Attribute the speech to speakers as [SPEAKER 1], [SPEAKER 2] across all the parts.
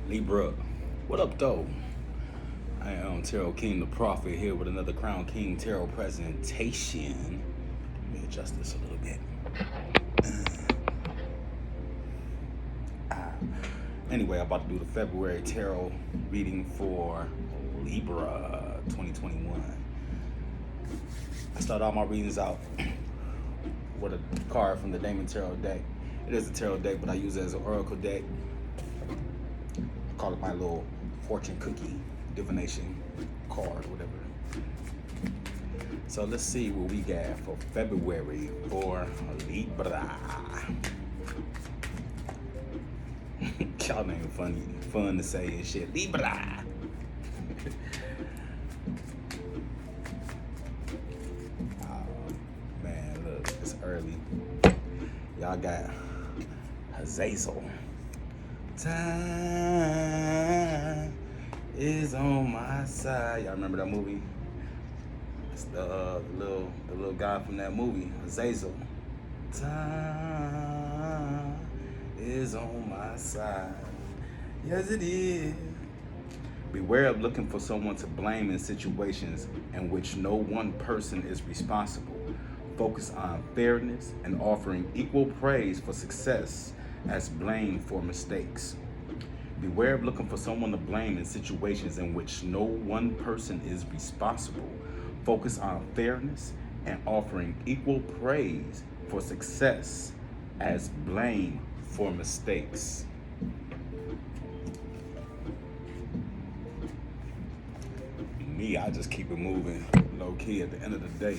[SPEAKER 1] Libra, what up, though? I am Tarot King the Prophet here with another Crown King Tarot presentation. Let me adjust this a little bit. Anyway, I'm about to do the February Tarot reading for Libra 2021. I start all my readings out with a card from the Damon Tarot deck. It is a tarot deck, but I use it as an oracle deck. I call it my little fortune cookie divination card, whatever. So let's see what we got for February for Libra. Y'all name fun to say and shit. Libra. Oh man, look, it's early. Y'all got Hazazel. Time is on my side. Y'all remember that movie? It's the little guy from that movie, Azazel. Time is on my side. Yes, it is. Beware of looking for someone to blame in situations in which no one person is responsible. Focus on fairness and offering equal praise for success as blame for mistakes. Beware of looking for someone to blame in situations in which no one person is responsible. Focus on fairness and offering equal praise for success as blame for mistakes. Me, I just keep it moving low key at the end of the day.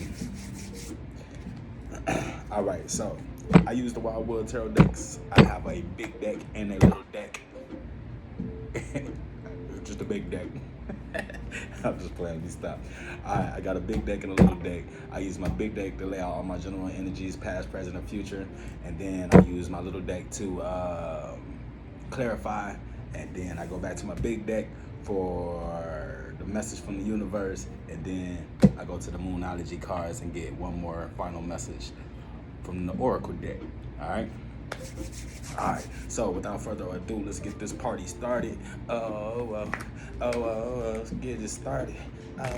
[SPEAKER 1] All right, so I use the Wildwood Tarot decks. I have a big deck and a little deck. Just a big deck. I'm just playing. Let me stop. I got a big deck and a little deck. I use my big deck to lay out all my general energies, past, present, and future, and then I use my little deck to clarify, and then I go back to my big deck for the message from the universe, and then I go to the Moonology cards and get one more final message from the Oracle deck. All right. Alright, so without further ado, let's get this party started. Let's get it started. I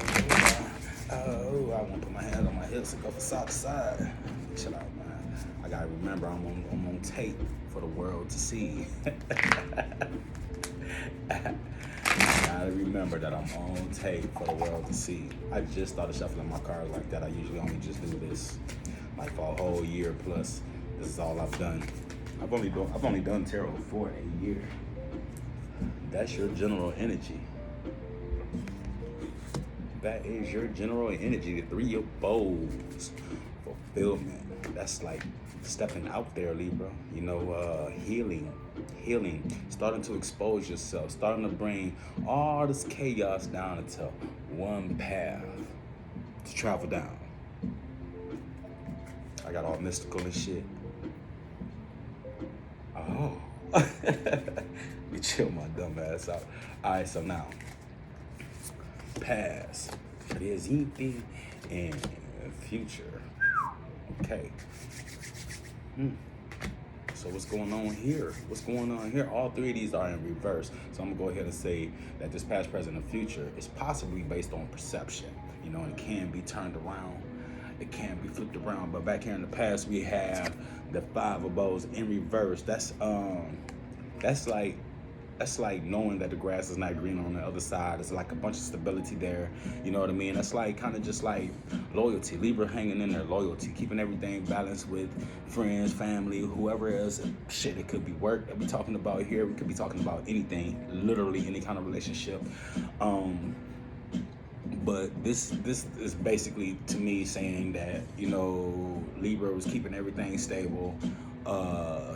[SPEAKER 1] want to put my hands on my hips and go from side to side. Chill out, man. I gotta remember I'm on tape for the world to see. I gotta remember that I'm on tape for the world to see. I just started shuffling my cards like that. I usually only just do this like for a whole year plus. This is all I've done. I've only done tarot for a year. That's your general energy. That is your general energy. The Three of Bowls. Fulfillment. That's like stepping out there, Libra. You know, healing. Starting to expose yourself. Starting to bring all this chaos down into one path to travel down. I got all mystical and shit. Oh. We chill my dumb ass out. Alright, so now. Past, presente, and future. Okay. So what's going on here? All three of these are in reverse. So I'm gonna go ahead and say that this past, present, and future is possibly based on perception. You know, and it can be turned around. It can be flipped around. But back here in the past, we have the Five of Bows in reverse. That's like knowing that the grass is not green on the other side. It's like a bunch of stability there. You know what I mean? That's like kind of just like loyalty. Libra hanging in there, loyalty, keeping everything balanced with friends, family, whoever else. Shit, it could be work that we're talking about here. We could be talking about anything, literally any kind of relationship. But this is basically to me saying that, you know, Libra was keeping everything stable,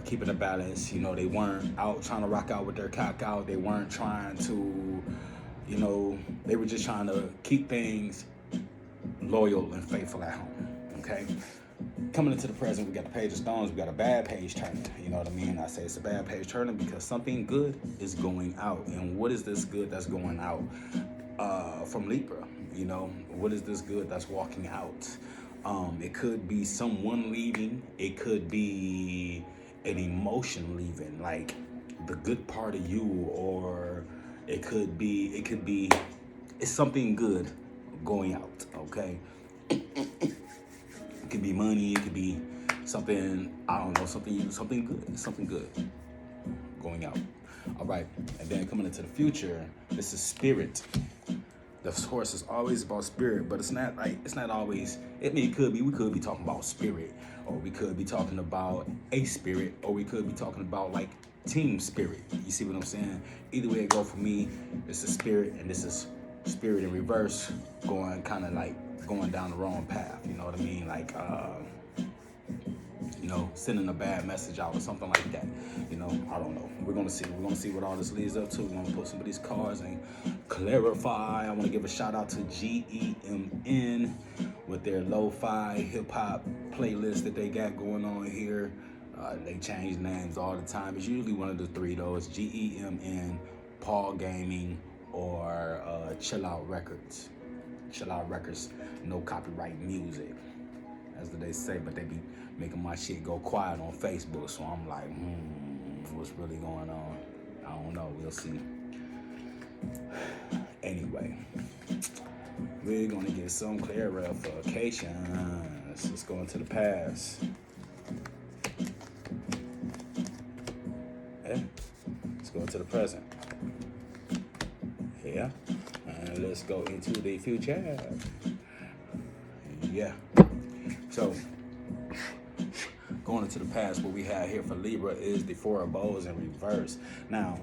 [SPEAKER 1] keeping a balance. You know, they weren't out trying to rock out with their cock out. They weren't trying to, you know, they were just trying to keep things loyal and faithful at home. Okay. Coming into the present, we got the Page of Stones. We got a bad page turning. You know what I mean? I say it's a bad page turning because something good is going out. And what is this good that's going out from Libra? You know, what is this good that's walking out? It could be someone leaving. It could be an emotion leaving. Like the good part of you, or it's something good going out, okay? It could be money, it could be something, I don't know, something good going out. All right, and then coming into the future, this is spirit. The source is always about spirit, but it's not always. I mean, we could be talking about spirit, or we could be talking about a spirit, or we could be talking about like team spirit. You see what I'm saying? Either way it go for me, it's a spirit, and this is spirit in reverse, going kind of like going down the wrong path. You know what I mean? Like, sending a bad message out or something like that. I don't know. We're gonna see. We're gonna see what all this leads up to. We're gonna put some of these cards and clarify. I want to give a shout out to GEMN with their lo-fi hip hop playlist that they got going on here. They change names all the time. It's usually one of the three though. It's GEMN, Paul Gaming, or Chill Out Records. Chill Out Records, no copyright music, as they say, but they be making my shit go quiet on Facebook. So I'm like, what's really going on? I don't know. We'll see. Anyway, we're gonna get some clarification. Let's go into the past. Let's go into the present. Yeah. And let's go into the future. Yeah. So, going into the past, what we have here for Libra is the Four of Bows in reverse. Now,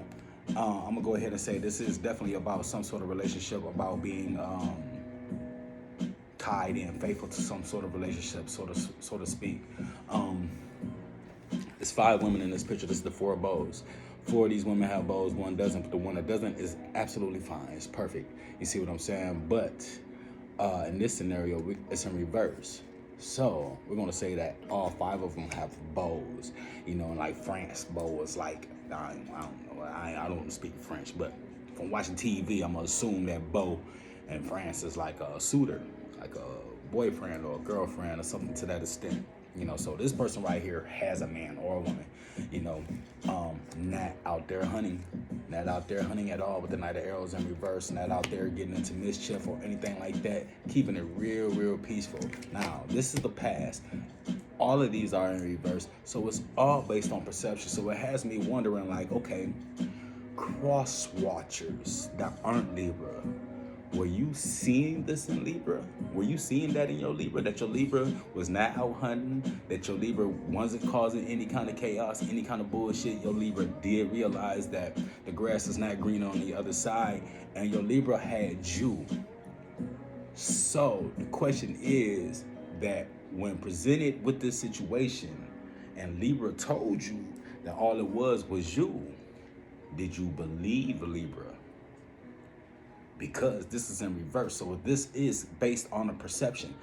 [SPEAKER 1] I'm gonna go ahead and say this is definitely about some sort of relationship, about being tied in, faithful to some sort of relationship, so to speak. There's 5 women in this picture. This is the Four of Bows. 4 of these women have bows, 1 doesn't, but the one that doesn't is absolutely fine. It's perfect. You see what I'm saying? But in this scenario, it's in reverse. So we're gonna say that all 5 of them have bows. And like France bow is like, I don't know, I don't speak French, but from watching TV, I'm gonna assume that bow in France is like a suitor, like a boyfriend or a girlfriend or something to that extent. So this person right here has a man or a woman, not out there hunting at all with the Knight of Arrows in reverse, not out there getting into mischief or anything like that, keeping it real peaceful. Now, this is the past. All of these are in reverse, so it's all based on perception. So it has me wondering, like, okay, cross watchers that aren't Libra, were you seeing this in Libra? Were you seeing that in your Libra? That your Libra was not out hunting? That your Libra wasn't causing any kind of chaos, any kind of bullshit? Your Libra did realize that the grass is not green on the other side, and your Libra had you. So the question is that when presented with this situation and Libra told you that all it was you, did you believe Libra? Because this is in reverse. So this is based on a perception.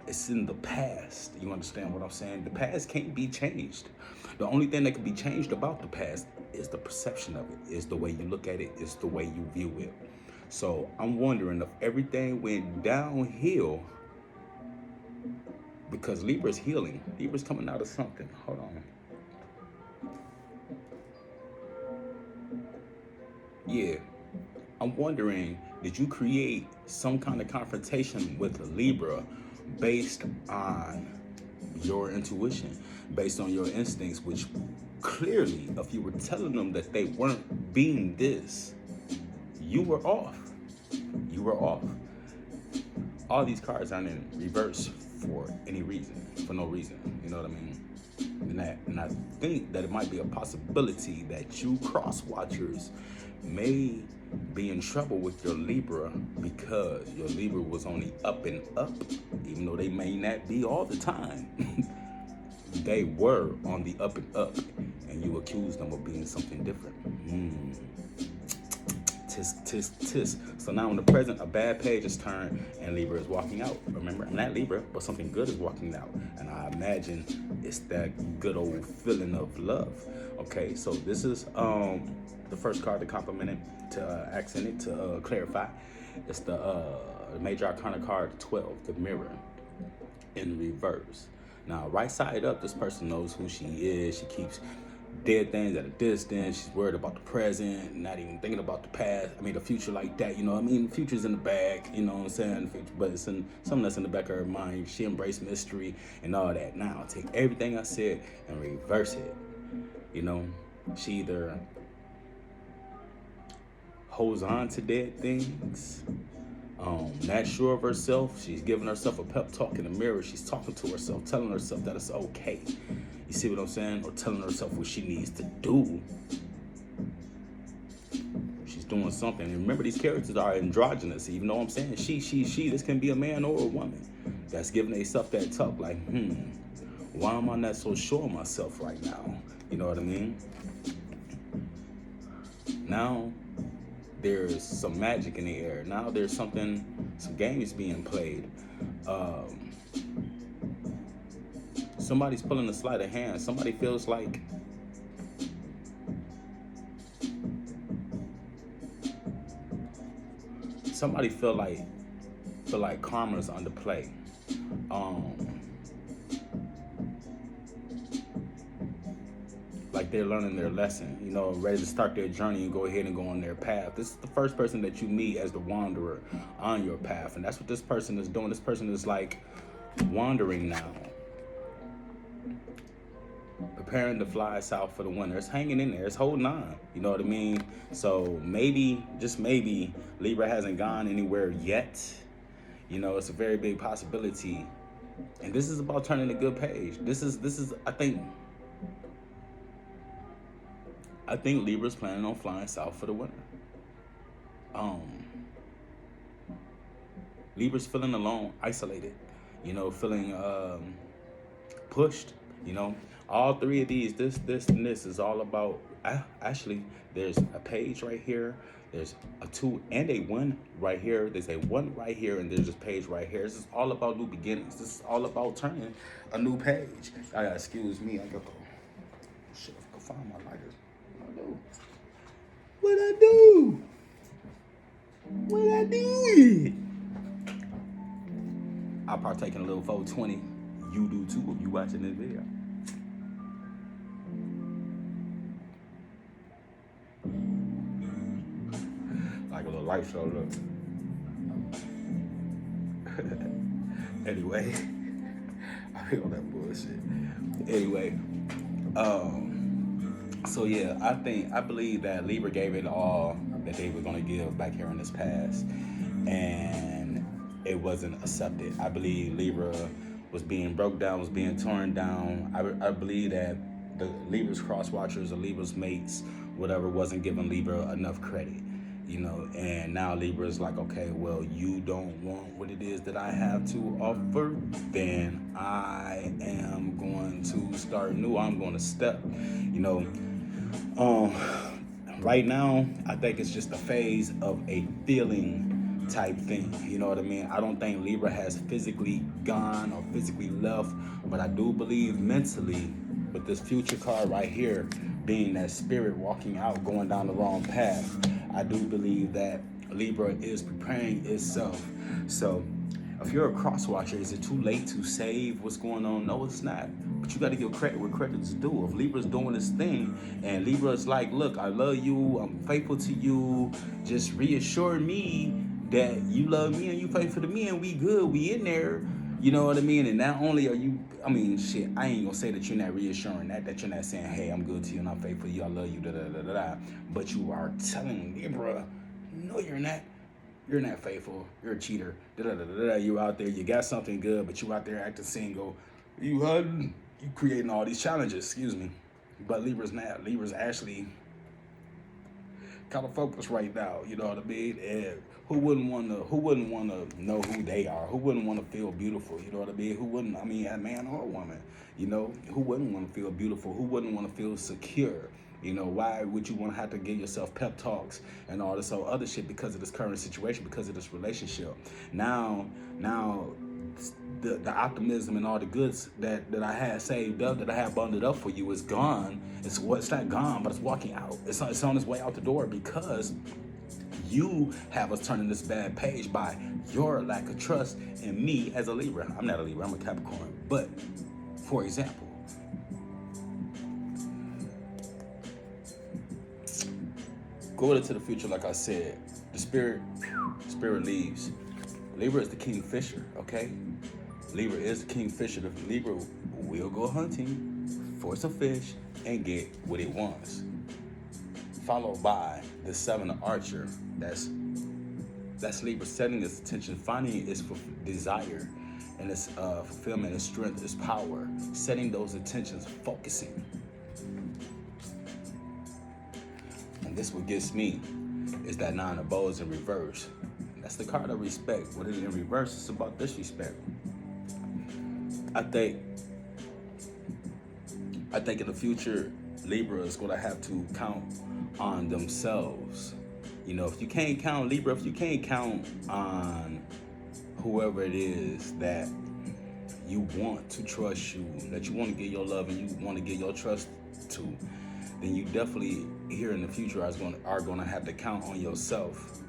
[SPEAKER 1] It's in the past. You understand what I'm saying? The past can't be changed. The only thing that can be changed about the past is the perception of it, is the way you look at it, is the way you view it. So I'm wondering if everything went downhill because Libra's healing. Libra's coming out of something. Hold on. Yeah. I'm wondering, did you create some kind of confrontation with Libra based on your intuition, based on your instincts, which clearly, if you were telling them that they weren't being this, you were off. You were off. All these cards aren't in reverse for any reason, for no reason. You know what I mean? And I think that it might be a possibility that you cross-watchers may be in trouble with your Libra because your Libra was on the up and up, even though they may not be all the time. They were on the up and up, and you accused them of being something different. Tisk, tisk, tisk. So now in the present, a bad page is turned and Libra is walking out. Remember, I'm not Libra, but something good is walking out. And I imagine it's that good old feeling of love. Okay, so this is the first card to compliment it, to accent it, to clarify. It's the Major Arcana card 12, the Mirror, in reverse. Now, right side up, this person knows who she is. She keeps dead things at a distance. She's worried about the present, not even thinking about the past. I mean, the future like that, you know what I mean? The future's in the bag, you know what I'm saying? But it's in something that's in the back of her mind. She embraced mystery and all that. Now, take everything I said and reverse it. You know, she either holds on to dead things, not sure of herself. She's giving herself a pep talk in the mirror. She's talking to herself, telling herself that it's okay. You see what I'm saying? Or telling herself what she needs to do. She's doing something. And remember, these characters are androgynous. Even though I'm saying she. This can be a man or a woman that's giving themselves that talk like, why am I not so sure of myself right now? You know what I mean? Now, there's some magic in the air. Now there's some games being played. Somebody's pulling a sleight of hand. Somebody feels like feel like karma's under play. Like they're learning their lesson, you know, ready to start their journey and go ahead and go on their path. This is the first person that you meet as the wanderer on your path. And that's what this person is doing. This person is like wandering now, preparing to fly south for the winter. It's hanging in there. It's holding on. You know what I mean? So maybe, just maybe, Libra hasn't gone anywhere yet. You know, it's a very big possibility. And this is about turning a good page. This is I think Libra's planning on flying south for the winter. Libra's feeling alone, isolated, you know, feeling pushed, you know. All three of these, this, and this is all about, actually, there's a page right here, there's a 2 and a 1 right here, there's a 1 right here, and there's this page right here. This is all about new beginnings. This is all about turning a new page. Excuse me, I got to, shit, if I can find my lighters. What I do? What I did? I partake in a little 420. You do too if you watching this video. Like a little light show, look. Anyway, I feel that bullshit. Anyway, so yeah, I believe that Libra gave it all that they were gonna give back here in this past, and it wasn't accepted. I believe Libra was being broke down, was being torn down. I believe that the Libra's cross watchers or Libra's mates, whatever, wasn't giving Libra enough credit, you know. And now Libra's like, okay, well, you don't want what it is that I have to offer, then I am going to start new. I'm going to step, you know. Right now, I think it's just a phase of a feeling type thing. You know what I mean? I don't think Libra has physically gone or physically left, but I do believe mentally, with this future card right here, being that spirit walking out, going down the wrong path, I do believe that Libra is preparing itself. So if you're a cross watcher, is it too late to save what's going on? No, it's not. But you got to give credit where credit's due. If Libra's doing this thing and Libra's like, look, I love you, I'm faithful to you, just reassure me that you love me and you faithful to me and we good, we in there. You know what I mean? And not only are you, I mean, shit, I ain't gonna say that you're not reassuring that you're not saying, hey, I'm good to you and I'm faithful to you, I love you, da-da-da-da-da. But you are telling Libra, no, you're not. You're not faithful. You're a cheater. Da-da-da-da-da. You out there, you got something good, but you out there acting single. You creating all these challenges, excuse me. But Libra's not. Libra's actually kind of focused right now, you know what I mean? And who wouldn't want to know who they are? Who wouldn't want to feel beautiful, you know what I mean? Who wouldn't, I mean, a man or a woman, you know? Who wouldn't want to feel beautiful? Who wouldn't want to feel secure? You know, why would you want to have to give yourself pep talks and all this other shit because of this current situation, because of this relationship? Now, the optimism and all the goods that I had saved up, that I had bundled up for you is gone. It's not gone, but it's walking out. It's on its way out the door because you have us turning this bad page by your lack of trust in me as a Libra. I'm not a Libra, I'm a Capricorn. But, for example, Going into the future, like I said, the spirit leaves. Libra is the king fisher, okay? Libra is the king fisher. The Libra will go hunting for some fish and get what it wants. Followed by the seven of archer. That's Libra setting its attention, finding its desire and its fulfillment, its strength, its power, setting those intentions, focusing. And this what gets me is that nine of bows in reverse. That's the card of respect. What is in reverse? It's about disrespect. I think in the future, Libra is going to have to count on themselves. You know, if you can't count Libra, if you can't count on whoever it is that you want to trust you, that you want to give your love and you want to give your trust to, then you definitely here in the future are going to have to count on yourself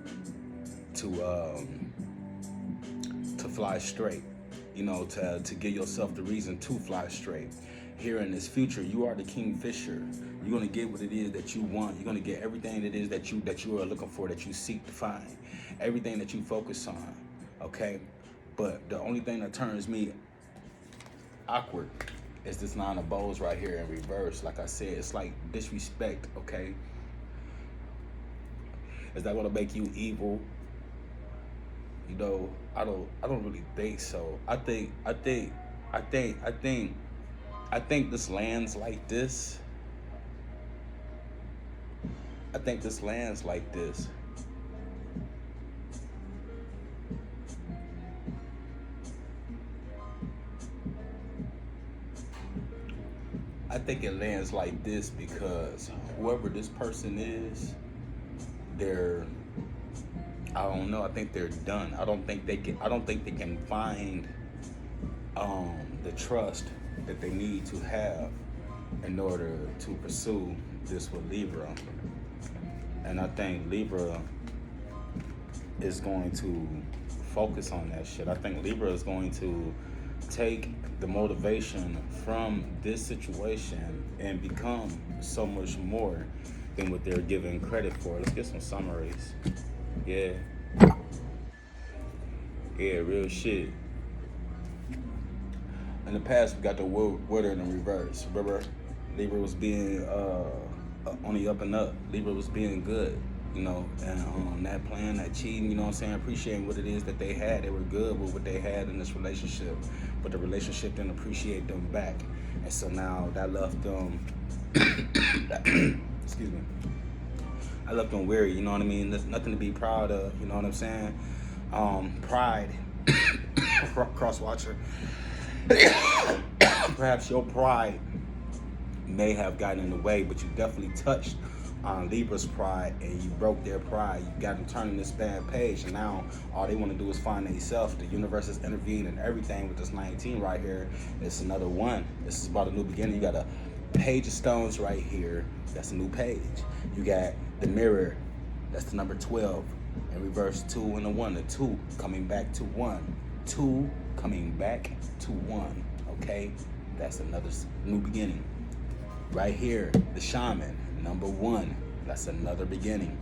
[SPEAKER 1] to fly straight. You know, to give yourself the reason to fly straight. Here in this future, you are the kingfisher. You're gonna get what it is that you want. You're gonna get everything it is that you are looking for, that you seek to find, everything that you focus on. Okay, but the only thing that turns me awkward is this nine of bows right here in reverse. Like I said, it's like disrespect. Okay, is that gonna make you evil? You know, I don't really think so. I think this lands like this. I think this lands like this. I think it lands like this because whoever this person is, I don't know. I think they're done. I don't think they can find the trust that they need to have in order to pursue this with Libra. And I think Libra is going to focus on that shit. I think Libra is going to take the motivation from this situation and become so much more than what they're given credit for. Let's get some summaries. Yeah, real shit. In the past, we got the water in the reverse. Remember, Libra was being on the up and up. Libra was being good, you know, and on that plan, that cheating, you know what I'm saying, appreciating what it is that they had. They were good with what they had in this relationship, but the relationship didn't appreciate them back. And so now that left them, excuse me, I left them weary, you know what I mean? There's nothing to be proud of, you know what I'm saying? Pride, cross-watcher. Perhaps your pride may have gotten in the way, but you definitely touched on Libra's pride and you broke their pride. You got them turning this bad page, and now all they want to do is find themselves. The universe has intervened and everything with this 19 right here. It's another one. This is about a new beginning. You got a page of stones right here. That's a new page. You got the mirror. That's the number 12. In reverse, 2 and a 1. The 2 coming back to 1. 2 coming back to 1. Okay, that's another new beginning. Right here, the shaman, number 1. That's another beginning.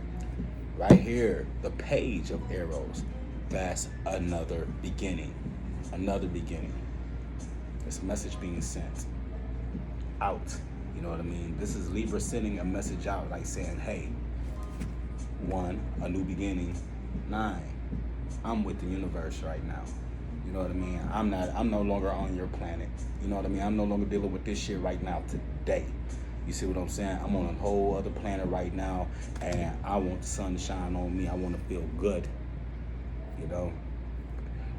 [SPEAKER 1] Right here, the page of arrows. That's another beginning. Another beginning. It's a message being sent out. You know what I mean? This is Libra sending a message out, like saying, hey, 1, a new beginning. 9, I'm with the universe right now. You know what I mean? I'm no longer on your planet. You know what I mean? I'm no longer dealing with this shit right now today. You see what I'm saying? I'm on a whole other planet right now, and I want the sun to shine on me. I want to feel good. You know?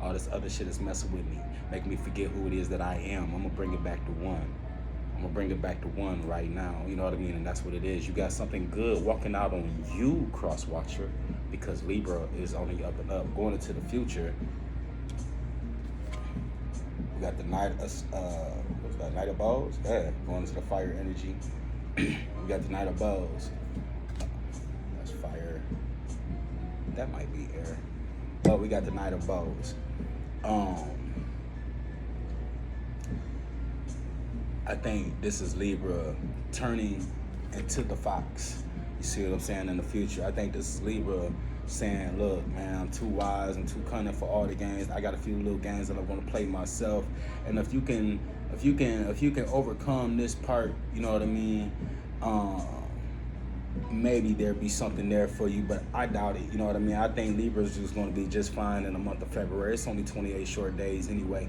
[SPEAKER 1] All this other shit is messing with me, making me forget who it is that I am. I'm going to bring it back to 1. I'm going to bring it back to 1 right now. You know what I mean? And that's what it is. You got something good walking out on you, cross-watcher, because Libra is on the up and up. Going into the future, we got the Knight of Bows? Yeah, going into the fire energy. We got the Knight of Bows. That's fire. That might be air. But we got the Knight of Bows. I think this is Libra turning into the fox. You see what I'm saying? In the future, I think this is Libra saying, "Look, man, I'm too wise and too cunning for all the games. I got a few little games that I want to play myself. And if you can overcome this part, you know what I mean? Maybe there'll be something there for you, but I doubt it. You know what I mean? I think Libra's just going to be just fine in the month of February. It's only 28 short days anyway.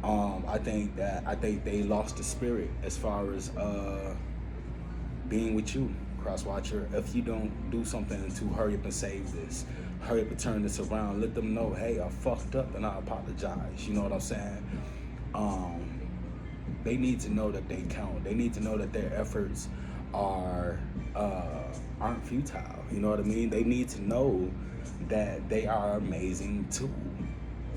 [SPEAKER 1] I think they lost the spirit as far as being with you, Crosswatcher. If you don't do something to hurry up and save this, hurry up and turn this around, let them know, hey, I fucked up and I apologize. You know what I'm saying? They need to know that they count. They need to know that their efforts aren't futile. You know what I mean? They need to know that they are amazing too.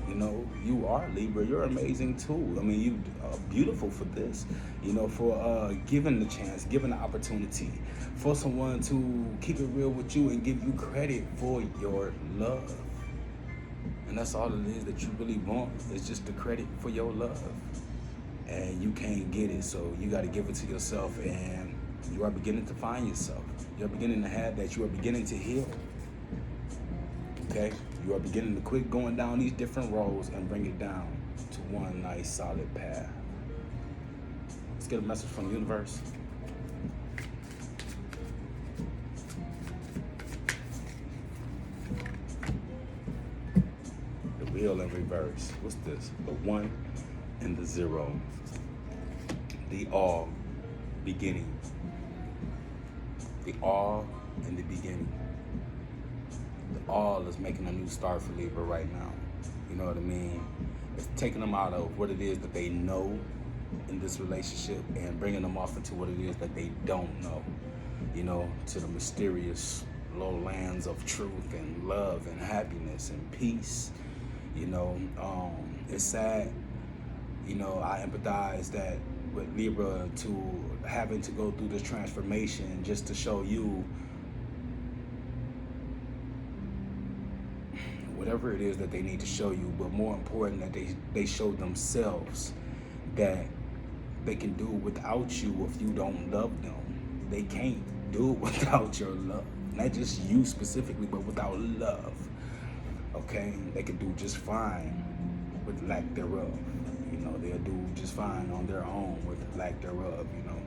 [SPEAKER 1] You know, you are Libra. You're amazing too. I mean, you are beautiful for this. You know, for giving the chance, giving the opportunity, for someone to keep it real with you and give you credit for your love. And that's all it is that you really want. It's just the credit for your love. And you can't get it, so you got to give it to yourself. And you are beginning to find yourself. You're beginning to have that. You are beginning to heal. Okay? You are beginning to quit going down these different roads and bring it down to one nice solid path. Let's get a message from the universe. The wheel in reverse. What's this? The 1 and the 0. The all beginning. The all in the beginning. The all is making a new start for Libra right now. You know what I mean? It's taking them out of what it is that they know in this relationship and bringing them off into what it is that they don't know. You know, to the mysterious low lands of truth and love and happiness and peace. You know, it's sad. You know, I empathize that with Libra to having to go through this transformation just to show you whatever it is that they need to show you, but more important that they show themselves that they can do without you if you don't love them. They can't do it without your love. Not just you specifically, but without love. Okay? They can do just fine with lack thereof. You know, they'll do just fine on their own with lack thereof, you know,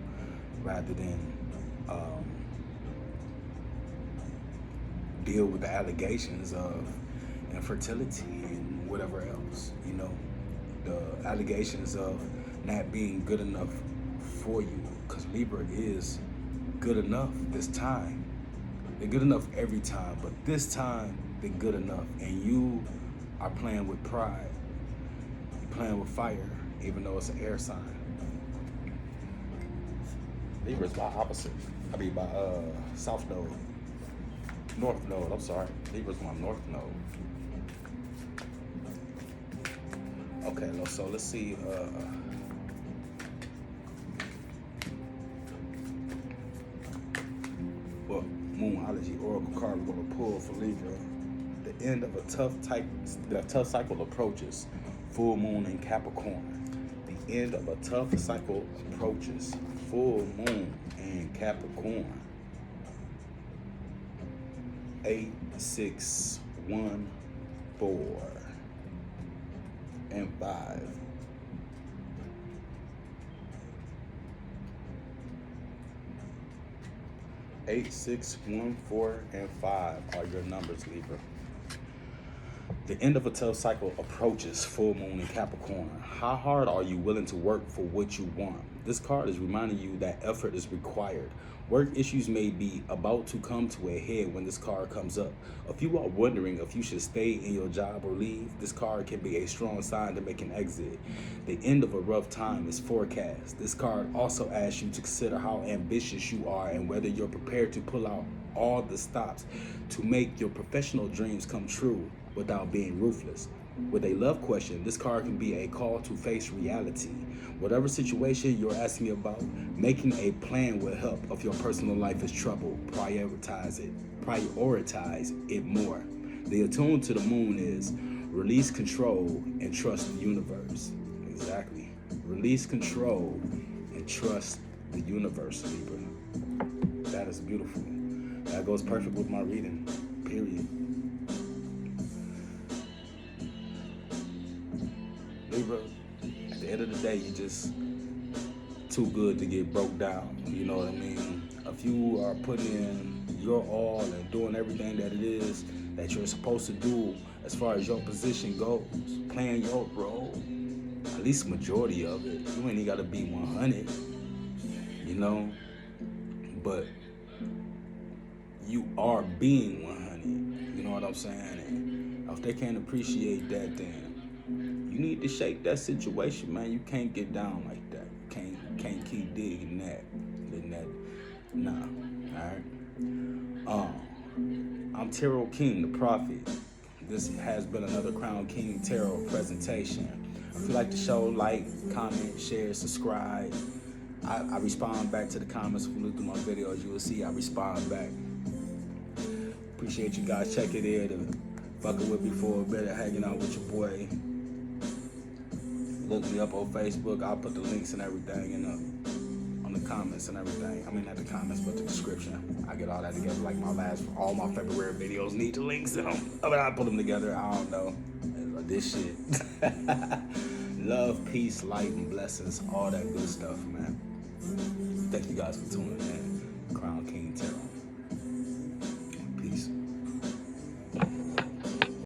[SPEAKER 1] rather than deal with the allegations of infertility and whatever else, you know, the allegations of not being good enough for you, because Libra is good enough this time. They're good enough every time, but this time they're good enough, and you are playing with pride. Playing with fire, even though it's an air sign. Libra's my opposite. I mean, my south node. North node, I'm sorry. Libra's my north node. Okay, so let's see. What Moonology Oracle card we're going to pull for Libra. The end of a tough cycle approaches. Full moon in Capricorn. The end of a tough cycle approaches. Full moon in Capricorn. 8, 6, 1, 4, and 5. 8, 6, 1, 4, and 5 are your numbers, Libra. The end of a tough cycle approaches. Full moon in Capricorn. How hard are you willing to work for what you want? This card is reminding you that effort is required. Work issues may be about to come to a head when this card comes up. If you are wondering if you should stay in your job or leave, this card can be a strong sign to make an exit. The end of a rough time is forecast. This card also asks you to consider how ambitious you are and whether you're prepared to pull out all the stops to make your professional dreams come true without being ruthless. With a love question, this card can be a call to face reality. Whatever situation you're asking about, making a plan will help. If your personal life is trouble, prioritize it more. The attuned to the moon is release control and trust the universe. Exactly. Release control and trust the universe, Libra. That is beautiful. That goes perfect with my reading. Period. Libra, at the end of the day, you just too good to get broke down. You know what I mean? If you are putting in your all and doing everything that it is that you're supposed to do as far as your position goes, playing your role, at least majority of it, you ain't even got to be 100, you know? But you are being 100, you know what I'm saying? And if they can't appreciate that, then you need to shake that situation, man. You can't get down like that. You can't keep digging that, nah, all right? I'm Tarot King, the Prophet. This has been another Crown King Tarot presentation. If you like the show, like, comment, share, subscribe. I respond back to the comments. If you look through my videos, you will see I respond back. Appreciate you guys checking in and fucking with me for a bit of hanging out with your boy. Look me up on Facebook. I'll put the links and everything on the comments and everything. I mean, not the comments, but the description. I get all that together. Like all my February videos need the links in them. I mean, I put them together. I don't know. This shit. Love, peace, light, and blessings. All that good stuff, man. Thank you guys for tuning in. Crown King Tarot.